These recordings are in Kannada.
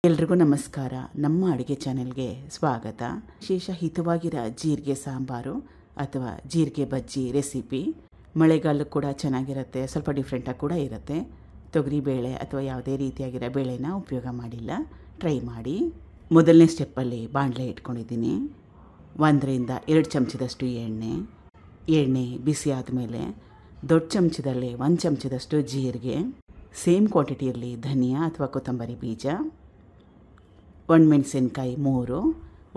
ಎಲ್ರಿಗೂ ನಮಸ್ಕಾರ. ನಮ್ಮ ಅಡುಗೆ ಚಾನೆಲ್ಗೆ ಸ್ವಾಗತ. ವಿಶೇಷ ಹಿತವಾಗಿರೋ ಜೀರಿಗೆ ಸಾಂಬಾರು ಅಥವಾ ಜೀರಿಗೆ ಬಜ್ಜಿ ರೆಸಿಪಿ. ಮಳೆಗಾಲಕ್ಕೆ ಕೂಡ ಚೆನ್ನಾಗಿರುತ್ತೆ, ಸ್ವಲ್ಪ ಡಿಫ್ರೆಂಟಾಗಿ ಕೂಡ ಇರುತ್ತೆ. ತೊಗರಿ ಬೇಳೆ ಅಥವಾ ಯಾವುದೇ ರೀತಿಯಾಗಿರೋ ಬೇಳೆನ ಉಪಯೋಗ ಮಾಡಿಲ್ಲ, ಟ್ರೈ ಮಾಡಿ. ಮೊದಲನೇ ಸ್ಟೆಪ್ಪಲ್ಲಿ ಬಾಣಲೆ ಇಟ್ಕೊಂಡಿದ್ದೀನಿ. 1ರಿಂದ 2 ಚಮಚದಷ್ಟು ಎಣ್ಣೆ ಬಿಸಿ ಆದಮೇಲೆ ದೊಡ್ಡ ಚಮಚದಲ್ಲಿ 1 ಚಮಚದಷ್ಟು ಜೀರಿಗೆ, ಸೇಮ್ ಕ್ವಾಂಟಿಟಿಯಲ್ಲಿ ಧನಿಯಾ ಅಥವಾ ಕೊತ್ತಂಬರಿ ಬೀಜ, ಒಣಮೆಣಸಿನ್ಕಾಯಿ 3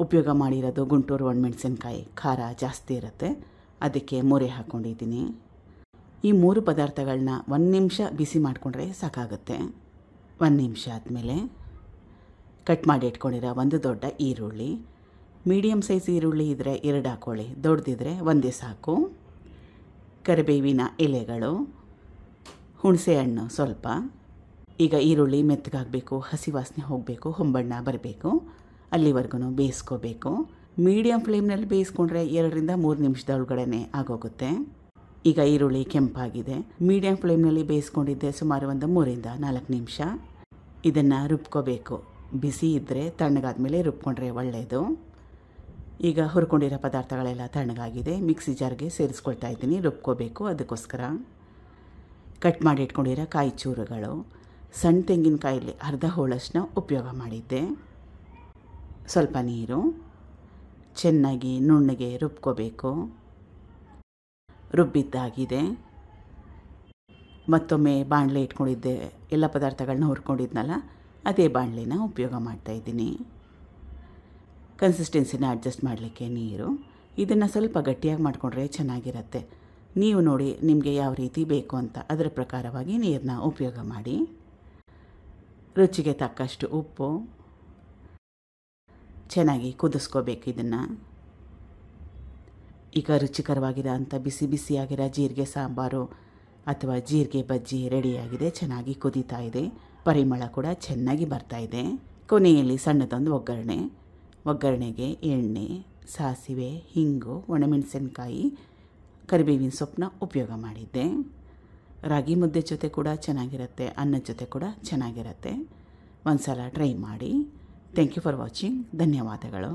ಉಪಯೋಗ ಮಾಡಿರೋದು ಗುಂಟೂರು ಒಣಮೆಣಸಿನ್ಕಾಯಿ, ಖಾರ ಜಾಸ್ತಿ ಇರುತ್ತೆ, ಅದಕ್ಕೆ ಮೊರೆ ಹಾಕ್ಕೊಂಡಿದ್ದೀನಿ. ಈ 3 ಪದಾರ್ಥಗಳನ್ನ 1 ನಿಮಿಷ ಬಿಸಿ ಮಾಡಿಕೊಂಡ್ರೆ ಸಾಕಾಗುತ್ತೆ. 1 ನಿಮಿಷ ಆದಮೇಲೆ ಕಟ್ ಮಾಡಿ ಇಟ್ಕೊಂಡಿರೋ 1 ದೊಡ್ಡ ಈರುಳ್ಳಿ, ಮೀಡಿಯಮ್ ಸೈಜ್ ಈರುಳ್ಳಿ ಇದ್ದರೆ 2 ಹಾಕ್ಕೊಳ್ಳಿ, ದೊಡ್ಡದಿದ್ದರೆ 1 ಸಾಕು. ಕರಿಬೇವಿನ ಎಲೆಗಳು, ಹುಣಸೆ ಹಣ್ಣು ಸ್ವಲ್ಪ. ಈಗ ಈರುಳ್ಳಿ ಮೆತ್ತಗಾಗಬೇಕು, ಹಸಿ ವಾಸನೆ ಹೋಗಬೇಕು, ಹೊಂಬಣ್ಣ ಬರಬೇಕು, ಅಲ್ಲಿವರೆಗೂ ಬೇಯಿಸ್ಕೋಬೇಕು. ಮೀಡಿಯಮ್ ಫ್ಲೇಮ್ನಲ್ಲಿ ಬೇಯಿಸ್ಕೊಂಡ್ರೆ 2ರಿಂದ 3 ನಿಮಿಷದೊಳಗಡೆ ಆಗೋಗುತ್ತೆ. ಈಗ ಈರುಳ್ಳಿ ಕೆಂಪಾಗಿದೆ. ಮೀಡಿಯಮ್ ಫ್ಲೇಮ್ನಲ್ಲಿ ಬೇಯಿಸ್ಕೊಂಡಿದ್ದೆ ಸುಮಾರು 3ರಿಂದ 4 ನಿಮಿಷ. ಇದನ್ನು ರುಬ್ಕೋಬೇಕು. ಬಿಸಿ ಇದ್ದರೆ ತಣ್ಣಗಾದ್ಮೇಲೆ ರುಬ್ಕೊಂಡ್ರೆ ಒಳ್ಳೆಯದು. ಈಗ ಹುರ್ಕೊಂಡಿರೋ ಪದಾರ್ಥಗಳೆಲ್ಲ ತಣ್ಣಗಾಗಿದೆ, ಮಿಕ್ಸಿ ಜಾರ್ಗೆ ಸೇರಿಸ್ಕೊಳ್ತಾ ಇದ್ದೀನಿ. ರುಬ್ಕೋಬೇಕು, ಅದಕ್ಕೋಸ್ಕರ ಕಟ್ ಮಾಡಿ ಇಟ್ಕೊಂಡಿರೋ ಕಾಯಿ ಚೂರುಗಳು, ಸಣ್ಣ ತೆಂಗಿನಕಾಯಲ್ಲಿ ಅರ್ಧ ಹೋಳಷ್ಟನ್ನ ಉಪಯೋಗ ಮಾಡಿದ್ದೆ. ಸ್ವಲ್ಪ ನೀರು, ಚೆನ್ನಾಗಿ ನುಣ್ಣಗೆ ರುಬ್ಕೋಬೇಕು. ರುಬ್ಬಿದ್ದಾಗಿದೆ. ಮತ್ತೊಮ್ಮೆ ಬಾಣಲೆ ಇಟ್ಕೊಂಡಿದ್ದೆ, ಎಲ್ಲ ಪದಾರ್ಥಗಳನ್ನ ಹುರ್ಕೊಂಡಿದ್ನಲ್ಲ, ಅದೇ ಬಾಣಲೆನ ಉಪಯೋಗ ಮಾಡ್ತಾಯಿದ್ದೀನಿ. ಕನ್ಸಿಸ್ಟೆನ್ಸಿನ ಅಡ್ಜಸ್ಟ್ ಮಾಡಲಿಕ್ಕೆ ನೀರು. ಇದನ್ನು ಸ್ವಲ್ಪ ಗಟ್ಟಿಯಾಗಿ ಮಾಡಿಕೊಂಡ್ರೆ ಚೆನ್ನಾಗಿರುತ್ತೆ. ನೀವು ನೋಡಿ ನಿಮಗೆ ಯಾವ ರೀತಿ ಬೇಕು ಅಂತ ಅದರ ಪ್ರಕಾರವಾಗಿ ನೀರನ್ನ ಉಪಯೋಗ ಮಾಡಿ. ರುಚಿಗೆ ತಕ್ಕಷ್ಟು ಉಪ್ಪು, ಚೆನ್ನಾಗಿ ಕುದಿಸ್ಕೋಬೇಕು ಇದನ್ನು. ಈಗ ರುಚಿಕರವಾಗಿರೋ ಅಂಥ ಬಿಸಿ ಬಿಸಿಯಾಗಿರೋ ಜೀರಿಗೆ ಸಾಂಬಾರು ಅಥವಾ ಜೀರಿಗೆ ಬಜ್ಜಿ ರೆಡಿಯಾಗಿದೆ. ಚೆನ್ನಾಗಿ ಕುದೀತಾ ಇದೆ, ಪರಿಮಳ ಕೂಡ ಚೆನ್ನಾಗಿ ಬರ್ತಾಯಿದೆ. ಕೊನೆಯಲ್ಲಿ ಸಣ್ಣದೊಂದು ಒಗ್ಗರಣೆಗೆ ಎಣ್ಣೆ, ಸಾಸಿವೆ, ಹಿಂಗು, ಒಣಮೆಣಸಿನ್ಕಾಯಿ, ಕರಿಬೇವಿನ ಸೊಪ್ಪನ್ನ ಉಪಯೋಗ ಮಾಡಿದ್ದೆ. ರಾಗಿ ಮುದ್ದೆ ಜೊತೆ ಕೂಡ ಚೆನ್ನಾಗಿರುತ್ತೆ, ಅನ್ನದ ಜೊತೆ ಕೂಡ ಚೆನ್ನಾಗಿರುತ್ತೆ. ಒಂದು ಸಲ ಟ್ರೈ ಮಾಡಿ. Thank you for watching. ಧನ್ಯವಾದಗಳು.